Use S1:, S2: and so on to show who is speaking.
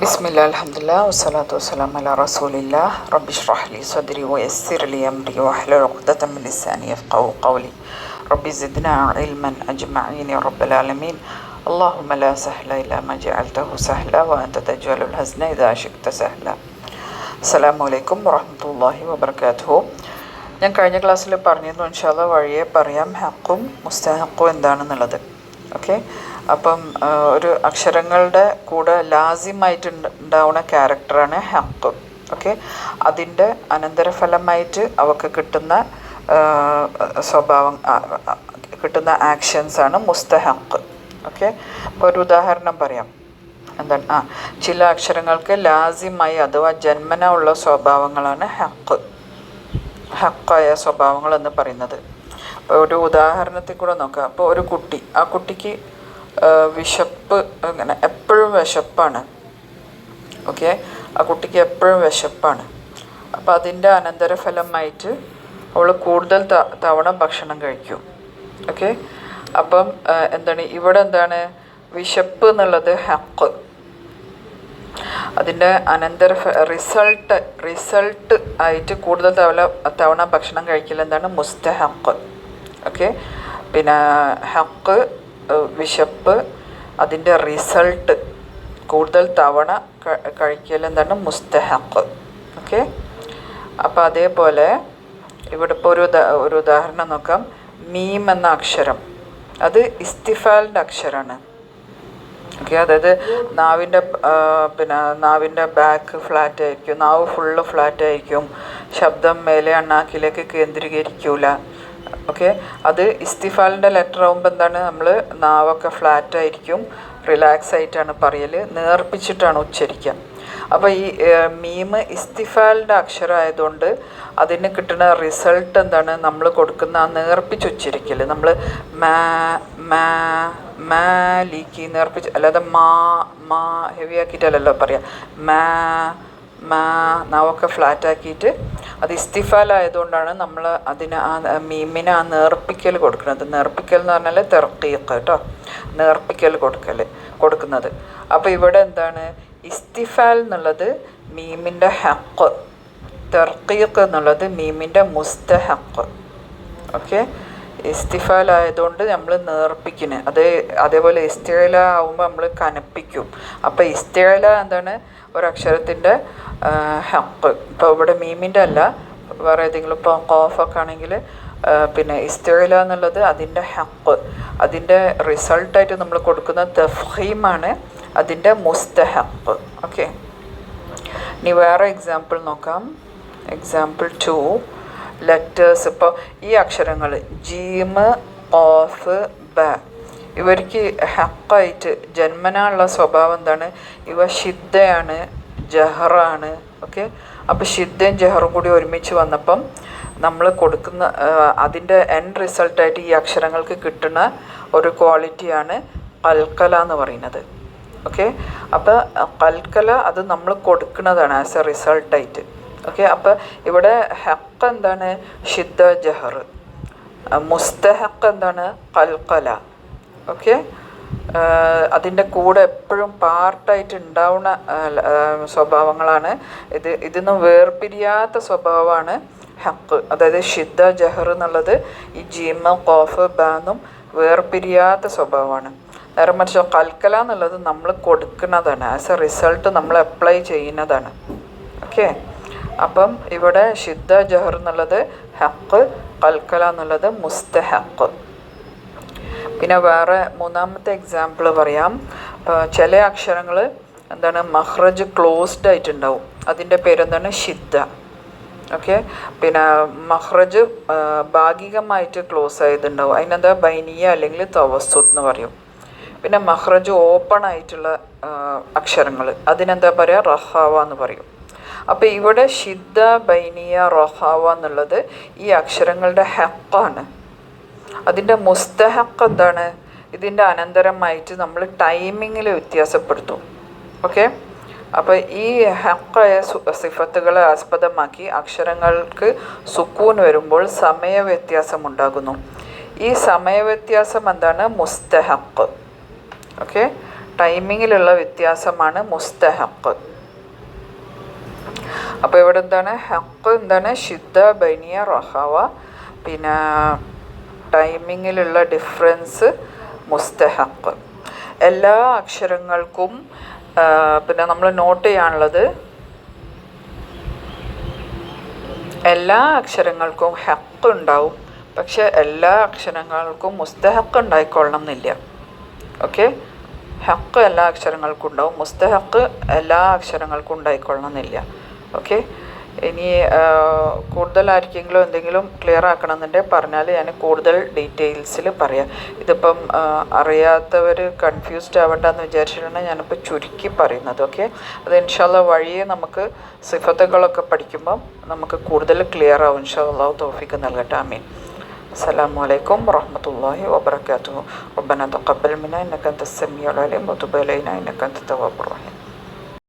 S1: ബിസ്മില്ലാ അൽഹംദുലില്ലാ വസ്സലാത്തു വസ്സലാമു അലാ റസൂലില്ലാ റബ്ബി ഇശ്റഹ് ലി സദ്രി വയസ്സിർ ലി അംരി വഹ്ലുൽ ഉഖ്ദതം മിൻ ലിസാനി യഫ്ഖഹു ഖൗലി റബ്ബി സിദ്നാ ഇൽമൻ അജ്മഈൻ യാ റബ്ബൽ ആലമീൻ അല്ലാഹുമ്മ ലാ സഹ്ല ഇല്ലാ മാ ജഅൽതഹു സഹ്ല വഅൻത തജ്അലുൽ ഹസ്ന ഇദാ ശി'ത സഹ്ല. അസ്സലാമു അലൈക്കും വറഹ്മത്തുള്ളാഹി വബറകാതുഹു. ഞാൻ കഴിഞ്ഞ ക്ലാസ്സിൽ പറഞ്ഞിരുന്നു, ഇൻഷാ അല്ലാഹ് വഴിയെ പറയാം ഹഖും മുസ്തഹഖും എന്താണെന്നുള്ളത്. ഓക്കെ, അപ്പം ഒരു അക്ഷരങ്ങളുടെ കൂടെ ലാസിമായിട്ട് ഉണ്ടാവുന്ന ക്യാരക്ടറാണ് ഹഖ്. ഓക്കെ, അതിൻ്റെ അനന്തരഫലമായിട്ട് അവർക്ക് കിട്ടുന്ന സ്വഭാവം, കിട്ടുന്ന ആക്ഷൻസാണ് മുസ്തഹഖ്. ഓക്കെ, അപ്പോൾ ഒരു ഉദാഹരണം പറയാം. എന്താണ്? ചില അക്ഷരങ്ങൾക്ക് ലാസിമായി അഥവാ ജന്മന ഉള്ള സ്വഭാവങ്ങളാണ് ഹക്കായ സ്വഭാവങ്ങൾ എന്ന് പറയുന്നത്. അപ്പോൾ ഒരു ഉദാഹരണത്തിൽ കൂടെ നോക്കാം. അപ്പോൾ ഒരു കുട്ടി, ആ കുട്ടിക്ക് വിശപ്പ്, അങ്ങനെ എപ്പോഴും വിശപ്പാണ്. ഓക്കെ, ആ കുട്ടിക്ക് എപ്പോഴും വിശപ്പാണ്. അപ്പോൾ അതിൻ്റെ അനന്തരഫലമായിട്ട് അവൾ കൂടുതൽ തവണ ഭക്ഷണം കഴിക്കും. ഓക്കെ, അപ്പം എന്താണ് ഇവിടെ എന്താണ് വിശപ്പ് എന്നുള്ളത് ഹക്ക്. അതിൻ്റെ റിസൾട്ട് ആയിട്ട് കൂടുതൽ തവണ ഭക്ഷണം കഴിക്കൽ എന്താണ് മുസ്തഹഖ്. ഓക്കെ, പിന്നെ ഹക്ക് വിശപ്പ്, അതിൻ്റെ റിസൾട്ട് കൂടുതൽ തവണ കഴിക്കൽ എന്താണ് മുസ്തഹഖ്. ഓക്കെ, അപ്പോൾ അതേപോലെ ഇവിടെ ഇപ്പോൾ ഒരു ഉദാഹരണം നോക്കാം. മീം എന്ന അക്ഷരം, അത് ഇസ്തിഫാലിൻ്റെ അക്ഷരമാണ്. ഓക്കെ, അതായത് നാവിൻ്റെ ബാക്ക് ഫ്ലാറ്റ് ആയിരിക്കും, നാവ് ഫുള്ള് ഫ്ലാറ്റ് ആയിരിക്കും, ശബ്ദം മേലെ അണ്ണാക്കിലേക്ക് കേന്ദ്രീകരിക്കൂല. ഓക്കെ, അത് ഇസ്തിഫാലിൻ്റെ ലെറ്റർ ആകുമ്പോൾ എന്താണ്, നമ്മൾ നാവൊക്കെ ഫ്ലാറ്റ് ആയിരിക്കും, റിലാക്സ് ആയിട്ടാണ് പറയൽ, നേർപ്പിച്ചിട്ടാണ് ഉച്ചരിക്കുക. അപ്പോൾ ഈ മീം ഇസ്തിഫാലിൻ്റെ അക്ഷരമായതുകൊണ്ട് അതിന് കിട്ടുന്ന റിസൾട്ട് എന്താണ്, നമ്മൾ കൊടുക്കുന്ന ആ നേർപ്പിച്ച് ഉച്ചരിക്കൽ. നമ്മൾ മാലിക്ക് നേർപ്പിച്ച്, അല്ലാതെ മാ ഹെവി ആക്കിയിട്ടല്ലല്ലോ പറയാം. നാവൊക്കെ ഫ്ലാറ്റ് ആക്കിയിട്ട്, അത് ഇസ്തിഫാലായതുകൊണ്ടാണ് നമ്മൾ അതിന് ആ മീമിന് ആ നേർപ്പിക്കൽ കൊടുക്കുന്നത്. നേർപ്പിക്കൽ എന്ന് പറഞ്ഞാൽ തെർക്കീഖ് കേട്ടോ, നേർപ്പിക്കൽ കൊടുക്കുന്നത്. അപ്പോൾ ഇവിടെ എന്താണ് ഇസ്തിഫാൽ എന്നുള്ളത് മീമിൻ്റെ ഹക്ക്, തെർക്കീഖ് എന്നുള്ളത് മീമിൻ്റെ മുസ്തഹഖ്. ഓക്കെ, ഇസ്തിഫാലായതുകൊണ്ട് നമ്മൾ നേർപ്പിക്കുന്നത്. അതേപോലെ ഇസ്തിഅല ആകുമ്പോൾ നമ്മൾ കനപ്പിക്കും. അപ്പോൾ ഇസ്തിഅല എന്താണ് ഒരക്ഷരത്തിൻ്റെ ഹക്ക്. ഇപ്പോൾ ഇവിടെ മീമിൻ്റെ അല്ല, വേറെ ഏതെങ്കിലും, ഇപ്പോൾ ഖാഫൊക്കെ ആണെങ്കിൽ പിന്നെ ഇസ്തിഅല എന്നുള്ളത് അതിൻ്റെ ഹക്ക്, അതിൻ്റെ റിസൾട്ടായിട്ട് നമ്മൾ കൊടുക്കുന്ന തഫ്ഹീമാണ് അതിൻ്റെ മുസ്തഹഖ്. ഓക്കെ, ഇനി വേറെ എക്സാമ്പിൾ നോക്കാം. Example 2, letters. ഇപ്പോൾ ഈ അക്ഷരങ്ങൾ ജീമ്, ഖാഫ്, ബ, ഇവർക്ക് ഹക്കായിട്ട് ജന്മനുള്ള സ്വഭാവം എന്താണ്, ഇവ ഷിദ്ദയാണ്, ജഹറാണ്. ഓക്കെ, അപ്പോൾ ഷിദ്ദയും ജഹറും കൂടി ഒരുമിച്ച് വന്നപ്പം നമ്മൾ കൊടുക്കുന്ന അതിൻ്റെ എൻഡ് റിസൾട്ടായിട്ട് ഈ അക്ഷരങ്ങൾക്ക് കിട്ടുന്ന ഒരു ക്വാളിറ്റിയാണ് കൽക്കല എന്ന് പറയുന്നത്. ഓക്കെ, അപ്പോൾ കൽക്കല അത് നമ്മൾ കൊടുക്കുന്നതാണ് ആസ് എ റിസൾട്ടായിട്ട്. ഓക്കെ, അപ്പോൾ ഇവിടെ ഹക്ക് എന്താണ് ഷിദ്ദ ജഹർ, മുസ്തഹഖ് എന്താണ് കൽക്കല. ഓക്കെ, അതിൻ്റെ കൂടെ എപ്പോഴും പാർട്ടായിട്ട് ഉണ്ടാവുന്ന സ്വഭാവങ്ങളാണ് ഇതൊന്നും വേർപിരിയാത്ത സ്വഭാവമാണ് ഹക്ക്. അതായത് ഷിദ്ദ ജഹർ എന്നുള്ളത് ഈ ജീമ ഖാഫ് ബാന്നും വേർപിരിയാത്ത സ്വഭാവമാണ്. നേരെ മറിച്ച് കൽക്കല എന്നുള്ളത് നമ്മൾ കൊടുക്കുന്നതാണ്, ആസ് എ റിസൾട്ട് നമ്മൾ അപ്ലൈ ചെയ്യുന്നതാണ്. ഓക്കെ, അപ്പം ഇവിടെ ഷിദ്ദ ജഹർ എന്നുള്ളത് ഹക്ക്, കൽക്കല എന്നുള്ളത് മുസ്തഹഖ്. പിന്നെ വേറെ മൂന്നാമത്തെ എക്സാമ്പിൾ പറയാം. ചില അക്ഷരങ്ങൾ എന്താണ് മഖ്റജ് ക്ലോസ്ഡ് ആയിട്ടുണ്ടാവും, അതിൻ്റെ പേരെന്താണ് ഷിദ്ദ. ഓക്കെ, പിന്നെ മഖ്റജ് ഭാഗികമായിട്ട് ക്ലോസ് ആയതുണ്ടാവും, അതിനെന്താ ബൈനിയ അല്ലെങ്കിൽ തവസ്സുത്ത് എന്ന് പറയും. പിന്നെ മഖ്റജ് ഓപ്പൺ ആയിട്ടുള്ള അക്ഷരങ്ങൾ, അതിനെന്താ പറയുക, റഹാവ എന്ന് പറയും. അപ്പോൾ ഇവിടെ ഷിദ്ദ, ബൈനിയ, റഹാവ എന്നുള്ളത് ഈ അക്ഷരങ്ങളുടെ ഹക്കാണ്. അതിൻ്റെ മുസ്തഹഖ് എന്താണ്, ഇതിൻ്റെ അനന്തരമായിട്ട് നമ്മൾ ടൈമിങ്ങിൽ വ്യത്യാസപ്പെടുത്തും. ഓക്കെ, അപ്പോൾ ഈ ഹക്കായ സിഫത്തുകളെ ആസ്പദമാക്കി അക്ഷരങ്ങൾക്ക് സുക്കൂൻ വരുമ്പോൾ സമയവ്യത്യാസം ഉണ്ടാകുന്നു. ഈ സമയവ്യത്യാസം എന്താണ് മുസ്തഹഖ്. ഓക്കെ, ടൈമിങ്ങിലുള്ള വ്യത്യാസമാണ് മുസ്തഹഖ്. അപ്പോൾ ഇവിടെ എന്താണ് ഹക്ക് എന്താണ് ശുദ്ധ ബനിയ റഹവ, പിന്നെ ടൈമിങ്ങിലുള്ള ഡിഫറൻസ് മുസ്തഹഖ്. എല്ലാ അക്ഷരങ്ങൾക്കും പിന്നെ നമ്മൾ നോട്ട് ചെയ്യാനുള്ളത് എല്ലാ അക്ഷരങ്ങൾക്കും ഹക്ക് ഉണ്ടാവും, പക്ഷെ എല്ലാ അക്ഷരങ്ങൾക്കും മുസ്തഹഖ് ഉണ്ടായിക്കൊള്ളണം എന്നില്ല. ഓക്കെ, ഹക്ക് എല്ലാ അക്ഷരങ്ങൾക്കും ഉണ്ടാവും, മുസ്തഹഖ് എല്ലാ അക്ഷരങ്ങൾക്കും ഉണ്ടായിക്കൊള്ളണം എന്നില്ല. ഓക്കെ, ഇനി കൂടുതൽ ആർക്കെങ്കിലും എന്തെങ്കിലും ക്ലിയർ ആക്കണമെന്നുണ്ടെങ്കിൽ പറഞ്ഞാൽ ഞാൻ കൂടുതൽ ഡീറ്റെയിൽസിൽ പറയാം. ഇതിപ്പം അറിയാത്തവർ കൺഫ്യൂസ്ഡ് ആവണ്ടെന്ന് വിചാരിച്ചിട്ടാണ് ഞാനിപ്പോൾ ചുരുക്കി പറയുന്നത്. ഓക്കെ, അത് ഇൻഷാ അല്ലാഹ് വഴിയെ നമുക്ക് സിഫത്തുകളൊക്കെ പഠിക്കുമ്പം നമുക്ക് കൂടുതൽ ക്ലിയർ ആവും. ഇൻഷാ അല്ലാഹ് തൗഫീഖ് നൽകട്ടെ. ആമീൻ. السلام عليكم ورحمة الله وبركاته. ربنا تقبل منا إنك أنت السميع العليم وتب علينا إنك أنت التواب الرحيم.